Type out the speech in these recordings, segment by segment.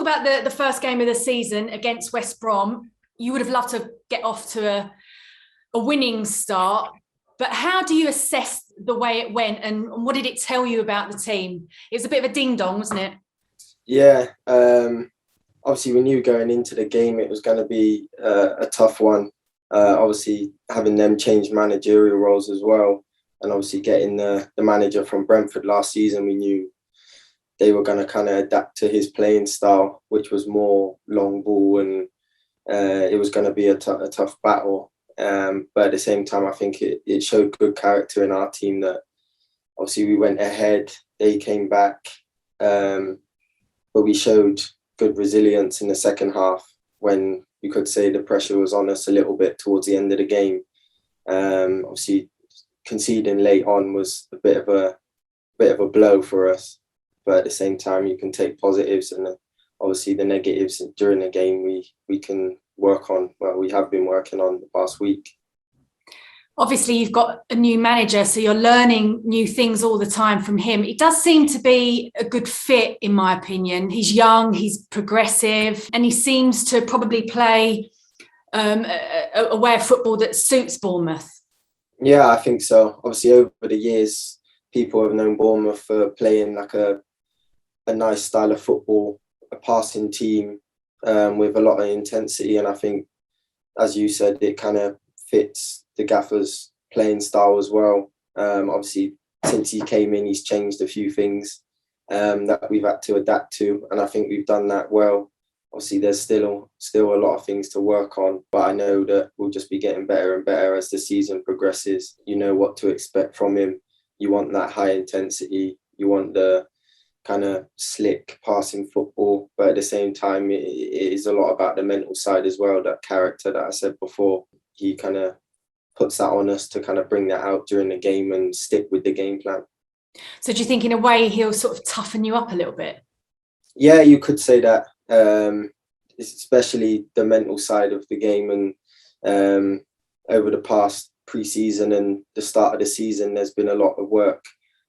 about the first game of the season against West Brom. You would have loved to get off to a winning start, but how do you assess the way it went, and what did it tell you about the team? It was a bit of a ding-dong, wasn't it? Yeah, obviously we knew going into the game it was going to be a tough one. Obviously having them change managerial roles as well, and obviously getting the manager from Brentford last season, we knew they were going to kind of adapt to his playing style, which was more long ball, and it was going to be a tough battle. But at the same time, I think it showed good character in our team that obviously we went ahead, they came back, but we showed good resilience in the second half when you could say the pressure was on us a little bit towards the end of the game. Obviously, conceding late on was a bit of a blow for us, but at the same time, you can take positives and obviously the negatives during the game we can work on. Well, we have been working on the past week. Obviously, you've got a new manager, so you're learning new things all the time from him. It does seem to be a good fit, in my opinion. He's young, he's progressive, and he seems to probably play a way of football that suits Bournemouth. Yeah, I think so. Obviously, over the years, people have known Bournemouth for playing like a nice style of football, a passing team with a lot of intensity. And I think, as you said, it kind of fits the gaffer's playing style as well. Obviously, since he came in, he's changed a few things that we've had to adapt to, and I think we've done that well. Obviously, there's still a lot of things to work on, but I know that we'll just be getting better and better as the season progresses. You know what to expect from him. You want that high intensity. You want the kind of slick passing football, but at the same time, it is a lot about the mental side as well. That character that I said before, he kind of puts that on us to kind of bring that out during the game and stick with the game plan. So do you think in a way he'll sort of toughen you up a little bit? Yeah, you could say that, especially the mental side of the game. And over the past pre-season and the start of the season, there's been a lot of work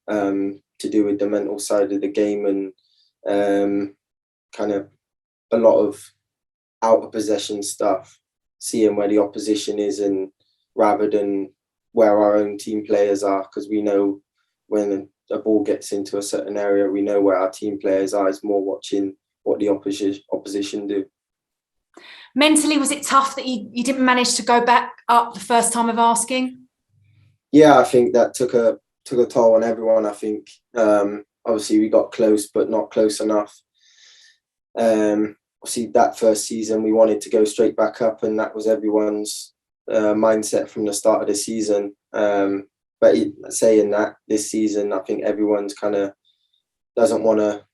to do with the mental side of the game, and kind of a lot of out of possession stuff, seeing where the opposition is, and rather than where our own team players are, because we know when a ball gets into a certain area, we know where our team players are. It's more watching what the opposition do. Mentally, was it tough that you didn't manage to go back up the first time of asking? Yeah, I think that took a toll on everyone. I think obviously we got close, but not close enough. Obviously that first season we wanted to go straight back up, and that was everyone's mindset from the start of the season. But saying that, this season I think everyone's kind of doesn't want to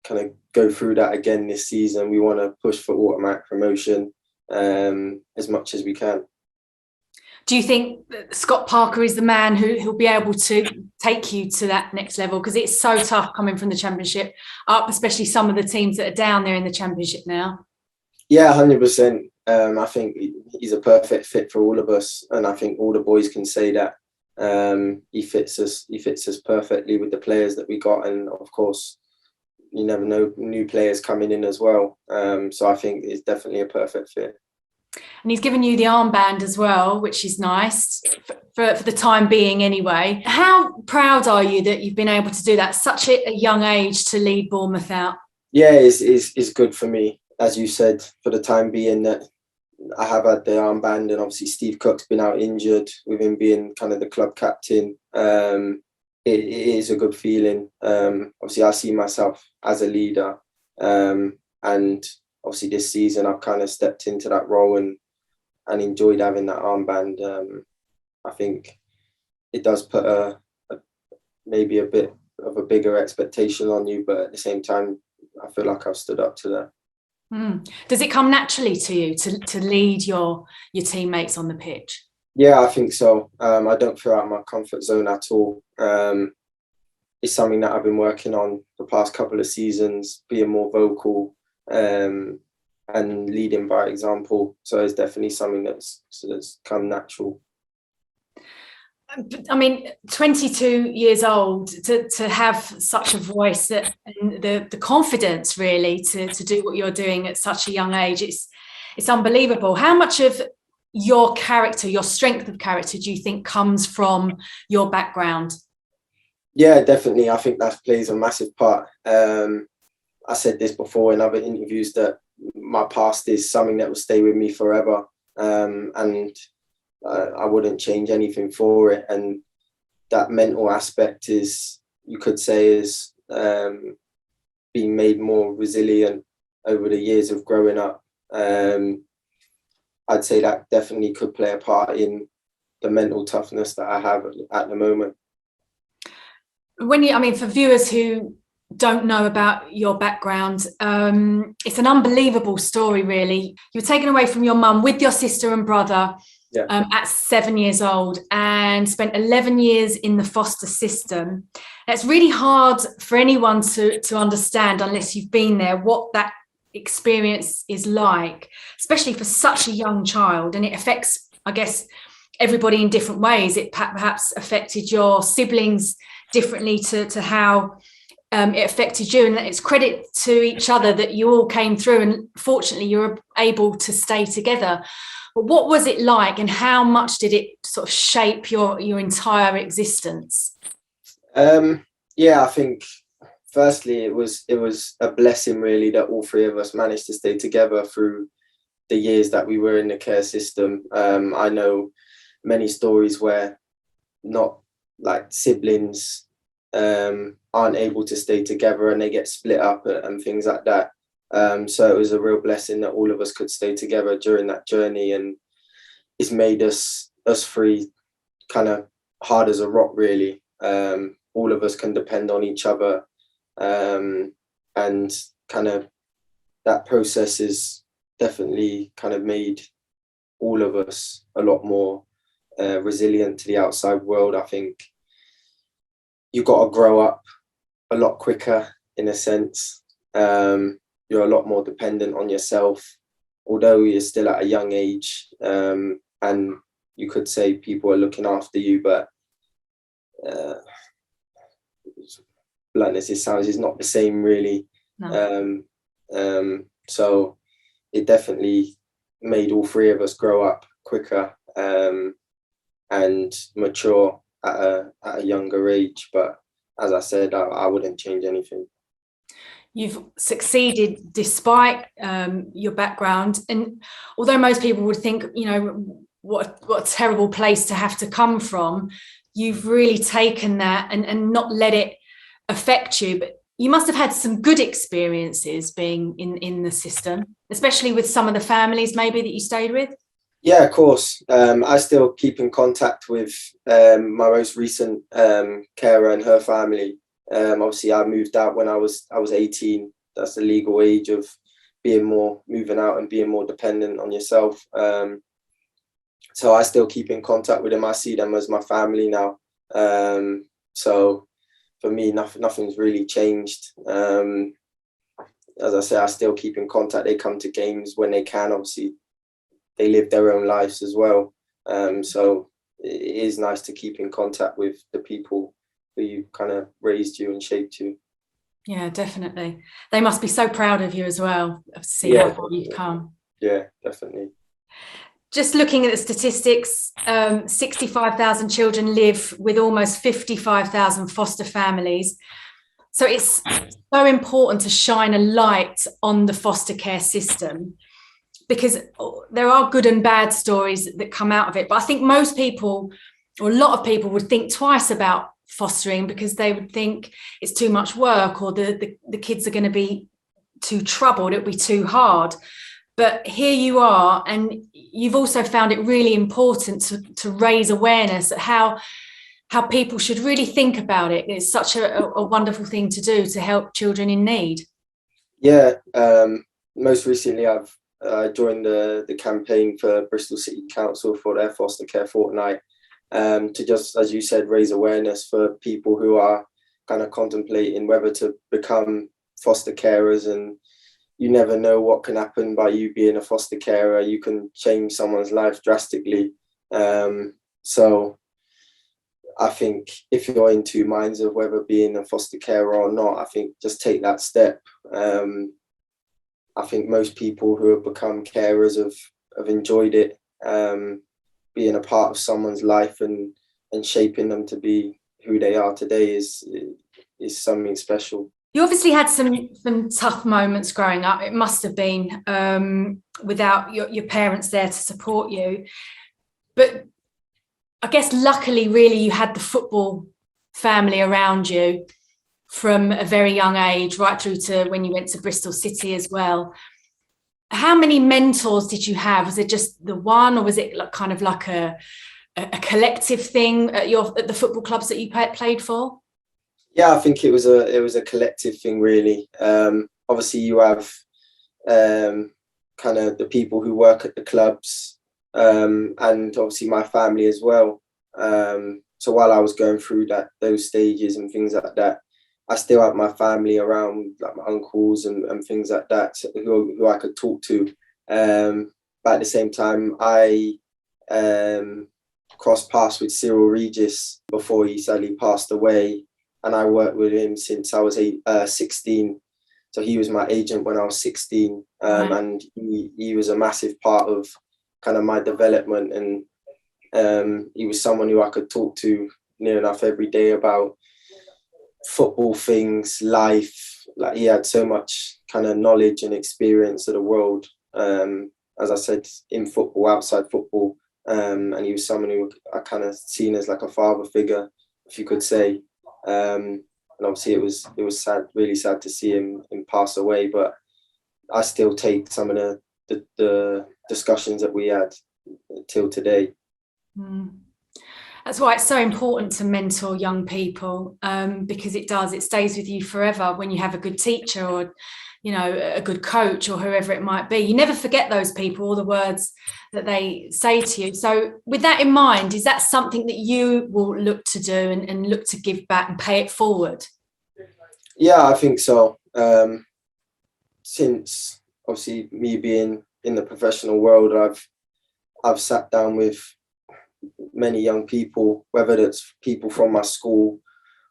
kind of go through that again this season. We want to push for automatic promotion as much as we can. Do you think that Scott Parker is the man who'll be able to take you to that next level? Because it's so tough coming from the Championship up, especially some of the teams that are down there in the Championship now. Yeah, 100%. I think he's a perfect fit for all of us, and I think all the boys can say that. He fits us perfectly with the players that we got, and of course, you never know, new players coming in as well. So I think it's definitely a perfect fit. And he's given you the armband as well, which is nice for the time being anyway. How proud are you that you've been able to do that at such a young age to lead Bournemouth out? Yeah, it's good for me. As you said, for the time being, that I have had the armband, and obviously Steve Cook's been out injured, with him being kind of the club captain. It is a good feeling. Obviously, I see myself as a leader, and obviously this season I've kind of stepped into that role and enjoyed having that armband. I think it does put maybe a bit of a bigger expectation on you, but at the same time, I feel like I've stood up to that. Does it come naturally to you to lead your teammates on the pitch? Yeah, I think so. I don't feel out of my comfort zone at all. It's something that I've been working on the past couple of seasons, being more vocal and leading by example. So it's definitely something that's come natural. I mean, 22 years old, to have such a voice and the confidence really to do what you're doing at such a young age, it's unbelievable. How much of your character, your strength of character, do you think comes from your background? Yeah, definitely. I think that plays a massive part. I said this before in other interviews that my past is something that will stay with me forever, and I wouldn't change anything for it. And that mental aspect is, you could say, is being made more resilient over the years of growing up. I'd say that definitely could play a part in the mental toughness that I have at the moment. I mean, for viewers who don't know about your background, it's an unbelievable story, really. You were taken away from your mum with your sister and brother at 7 years old and spent 11 years in the foster system. It's really hard for anyone to understand unless you've been there what that experience is like, especially for such a young child. And it affects, I guess, everybody in different ways. It perhaps affected your siblings differently to how it affected you, and it's credit to each other that you all came through and fortunately you were able to stay together. But what was it like, and how much did it sort of shape your entire existence? Yeah, I think firstly it was a blessing really that all three of us managed to stay together through the years that we were in the care system. I know many stories where not like siblings aren't able to stay together and they get split up and things like that. So it was a real blessing that all of us could stay together during that journey, and it's made us three kind of hard as a rock really. All of us can depend on each other, and kind of that process is definitely kind of made all of us a lot more resilient to the outside world. I think you've got to grow up a lot quicker in a sense. You're a lot more dependent on yourself, although you're still at a young age, and you could say people are looking after you, but bluntness, it sounds, is not the same really. No. So it definitely made all three of us grow up quicker and mature at a younger age. But as I said, I wouldn't change anything. You've succeeded despite your background, and although most people would think, you know, what a terrible place to have to come from, you've really taken that and not let it affect you. But you must have had some good experiences being in the system, especially with some of the families maybe that you stayed with. Yeah, of course. I still keep in contact with my most recent carer and her family. Obviously, I moved out when I was 18. That's the legal age of moving out and being more dependent on yourself. So I still keep in contact with them. I see them as my family now. So for me, nothing's really changed. As I say, I still keep in contact. They come to games when they can. Obviously, they live their own lives as well. So it is nice to keep in contact with the people who kind of raised you and shaped you. Yeah, definitely. They must be so proud of you as well, to see how far you've come. Yeah, definitely. Just looking at the statistics, 65,000 children live with almost 55,000 foster families. So it's so important to shine a light on the foster care system, because there are good and bad stories that come out of it. But I think most people, or a lot of people, would think twice about fostering because they would think it's too much work, or the kids are going to be too troubled, it'll be too hard. But here you are, and you've also found it really important to raise awareness at how people should really think about it. It's such a wonderful thing to do to help children in need. Yeah, most recently I've joined the campaign for Bristol City Council for their foster care fortnight, to just, as you said, raise awareness for people who are kind of contemplating whether to become foster carers. And you never know what can happen by you being a foster carer. You can change someone's life drastically. So I think if you're in two minds of whether being a foster carer or not, I think just take that step. I think most people who have become carers have enjoyed it, being a part of someone's life and shaping them to be who they are today is something special. You obviously had some tough moments growing up. It must have been, without your parents there to support you. But I guess luckily, really, you had the football family around you from a very young age, right through to when you went to Bristol City as well. How many mentors did you have? Was it just the one, or was it kind of like a collective thing at the football clubs that you played for? Yeah, I think it was a collective thing, really. Obviously, you have kind of the people who work at the clubs, and obviously my family as well. So while I was going through those stages and things like that, I still had my family around, like my uncles and things like that, who I could talk to. But at the same time, I crossed paths with Cyril Regis before he sadly passed away. And I worked with him since I was 16. So he was my agent when I was 16. And he was a massive part of kind of my development. And he was someone who I could talk to near enough every day about football things, life. Like, he had so much kind of knowledge and experience of the world, as I said, in football, outside football. And he was someone who I kind of seen as like a father figure, if you could say. And obviously it was sad, really sad to see him pass away, but I still take some of the discussions that we had till today. That's why it's so important to mentor young people, because it stays with you forever. When you have a good teacher or, you know, a good coach or whoever it might be, you never forget those people or the words that they say to you. So with that in mind, is that something that you will look to do and look to give back and pay it forward? Yeah, I think so. Since obviously me being in the professional world, I've sat down with many young people, whether it's people from my school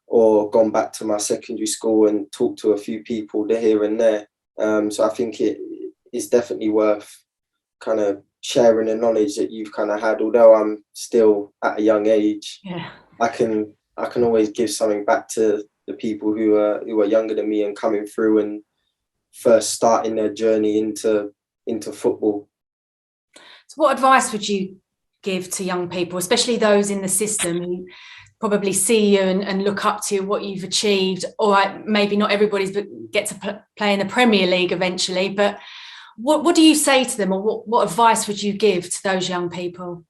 or gone back to my secondary school and talked to a few people here and there. So I think it is definitely worth kind of sharing the knowledge that you've kind of had. Although I'm still at a young age, yeah, I can always give something back to the people who are younger than me and coming through and first starting their journey into football. So what advice would you give to young people, especially those in the system who probably see you and look up to what you've achieved, or maybe not everybody's but get to play in the Premier League eventually, but what do you say to them, or what advice would you give to those young people?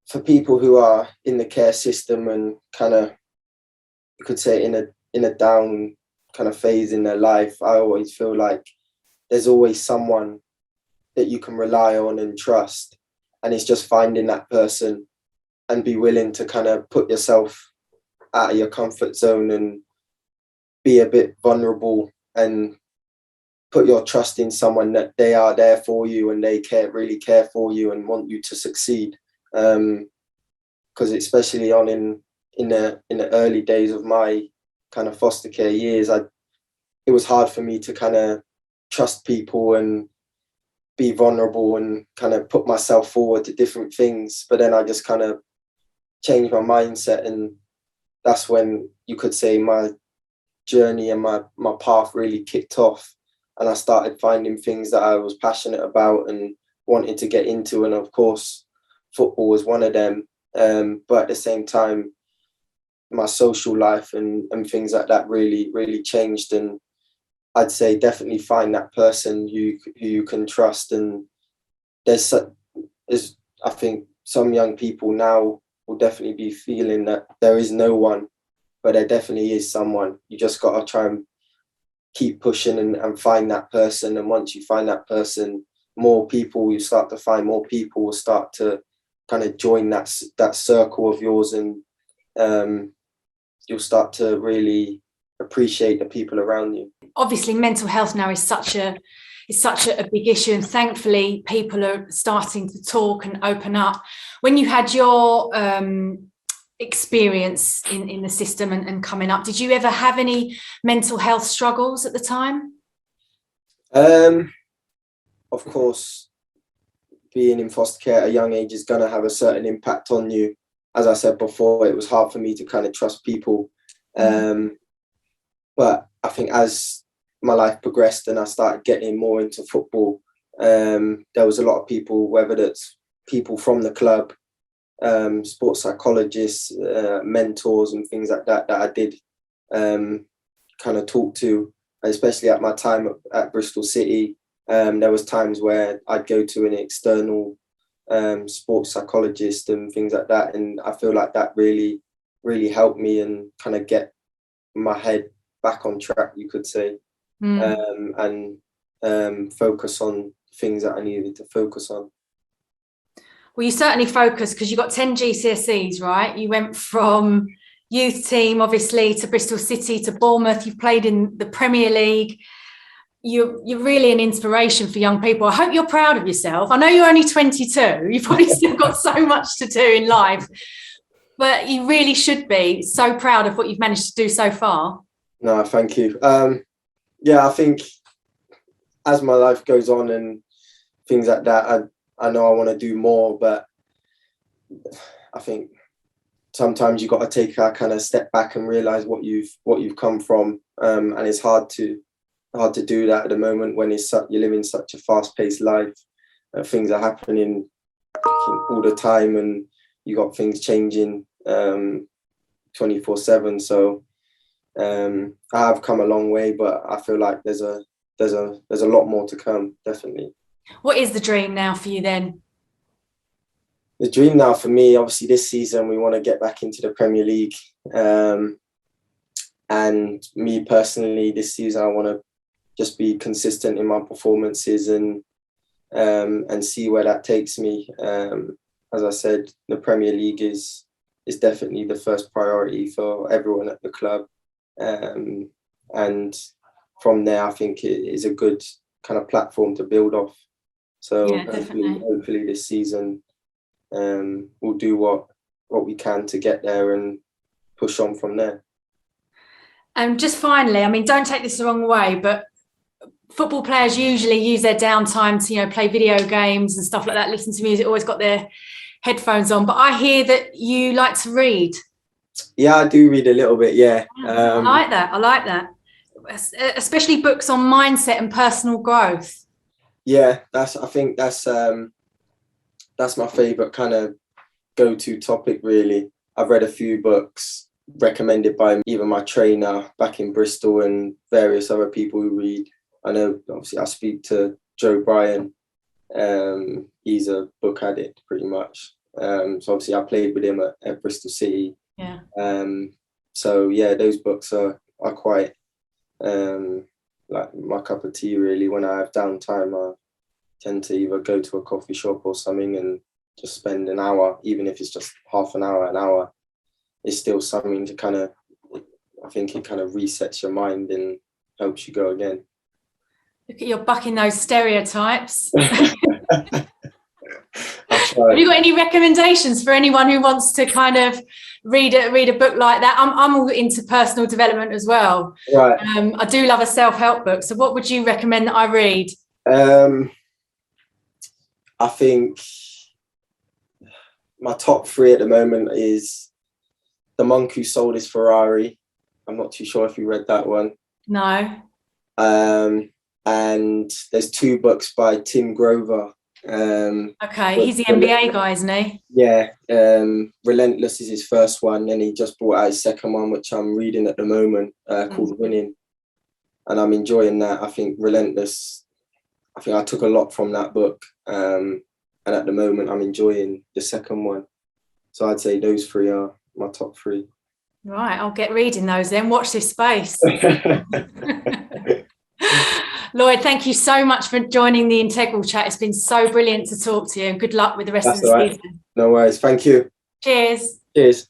For people who are in the care system and kind of, you could say, in a down kind of phase in their life, I always feel like there's always someone that you can rely on and trust. And it's just finding that person and be willing to kind of put yourself out of your comfort zone and be a bit vulnerable and put your trust in someone that they are there for you and they really care for you and want you to succeed. Because especially in the early days of my kind of foster care years, it was hard for me to kind of trust people and be vulnerable and kind of put myself forward to different things. But then I just kind of changed my mindset, and that's when you could say my journey and my path really kicked off, and I started finding things that I was passionate about and wanted to get into, and of course football was one of them. But at the same time, my social life and things like that really changed, and I'd say definitely find that person who you can trust. And there's I think some young people now will definitely be feeling that there is no one, but there definitely is someone. You just got to try and keep pushing and find that person. And once you find that person, you start to find more people will start to kind of join that circle of yours, and you'll start to really appreciate the people around you. Obviously, mental health now is such a big issue, and thankfully people are starting to talk and open up. When you had your experience in the system and coming up. Did you ever have any mental health struggles at the time? Of course, being in foster care at a young age is going to have a certain impact on you. As I said before, it was hard for me to kind of trust people. But I think as my life progressed and I started getting more into football, there was a lot of people, whether that's people from the club, sports psychologists, mentors and things like that, that I did kind of talk to, especially at my time at Bristol City. There was times where I'd go to an external sports psychologist and things like that. And I feel like that really, really helped me and kind of get my head back on track, you could say, and focus on things that I needed to focus on. Well, you certainly focused because you got 10 GCSEs, right? You went from youth team, obviously, to Bristol City, to Bournemouth. You've played in the Premier League. You're really an inspiration for young people. I hope you're proud of yourself. I know you're only 22. You've probably still got so much to do in life, but you really should be so proud of what you've managed to do so far. No, thank you. Yeah, I think as my life goes on and things like that, I know I want to do more, but I think sometimes you've got to take a kind of step back and realize what you've come from, and it's hard to do that at the moment when you live in such a fast-paced life. Things are happening all the time, and you got things changing 24/7. So I have come a long way, but I feel like there's a lot more to come, definitely. What is the dream now for you then? The dream now for me, obviously this season, we want to get back into the Premier League. And me personally, this season, I want to just be consistent in my performances and see where that takes me. As I said, the Premier League is definitely the first priority for everyone at the club. And from there, I think it is a good kind of platform to build off. So yeah, hopefully this season we'll do what we can to get there and push on from there. And just finally, I mean, don't take this the wrong way, but football players usually use their downtime to, play video games and stuff like that, listen to music, always got their headphones on. But I hear that you like to read. Yeah, I do read a little bit, yeah. I like that. Especially books on mindset and personal growth. Yeah, I think that's my favourite kind of go-to topic, really. I've read a few books recommended by even my trainer back in Bristol and various other people who read. I know, obviously, I speak to Joe Bryan. He's a book addict, pretty much. So obviously, I played with him at Bristol City. Yeah. So yeah, those books are quite like my cup of tea, really. When I have downtime, I tend to either go to a coffee shop or something and just spend an hour, even if it's just half an hour. It's still something to kind of, I think it kind of resets your mind and helps you go again. Look at you bucking those stereotypes. Have you got any recommendations for anyone who wants to kind of read a book like that? I'm all into personal development as well. Right. I do love a self-help book. So what would you recommend that I read? I think my top 3 at the moment is The Monk Who Sold His Ferrari. I'm not too sure if you read that one. No. And there's 2 books by Tim Grover. Okay, he's the NBA guy, isn't he? Yeah. Relentless is his first one, and he just brought out his second one, which I'm reading at the moment, called Winning. And I'm enjoying that. I think Relentless, I think I took a lot from that book. And at the moment, I'm enjoying the second one. So I'd say those 3 are my top 3. Right, I'll get reading those then. Watch this space. Lloyd, thank you so much for joining the Integral Chat. It's been so brilliant to talk to you, and good luck with the rest of the season. No worries. Thank you. Cheers. Cheers.